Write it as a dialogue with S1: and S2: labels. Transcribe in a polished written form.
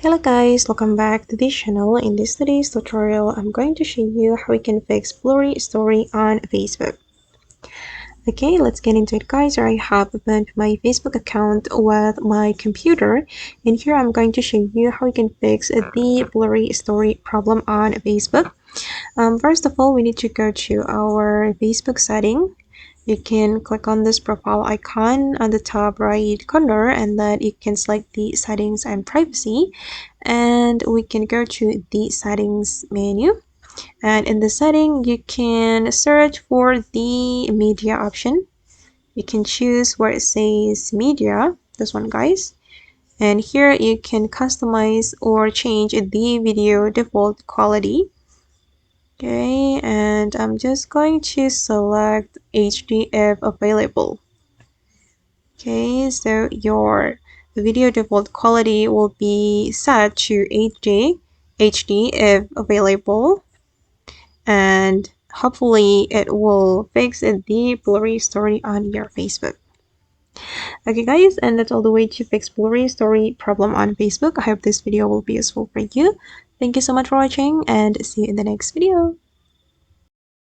S1: Hello guys, welcome back to this channel. In today's tutorial, I'm going to show you how we can fix blurry story on Facebook. Okay, let's get into it guys. I have opened my Facebook account with my computer, and here I'm going to show you how we can fix the blurry story problem on Facebook. First of all, we need to go to our Facebook setting. You can click on this profile icon on the top right corner, and then you can select the settings and privacy, and we can go to the settings menu, and in the setting you can search for the media option. You can choose where it says media, this one guys, and here you can customize or change the video default quality. Okay, and I'm just going to select HD if available. Okay, so your video default quality will be set to HD if available, and hopefully it will fix the blurry story on your Facebook. Okay guys, and that's all the way to fix blurry story problem on Facebook. I hope this video will be useful for you. Thank you so much for watching, and see you in the next video.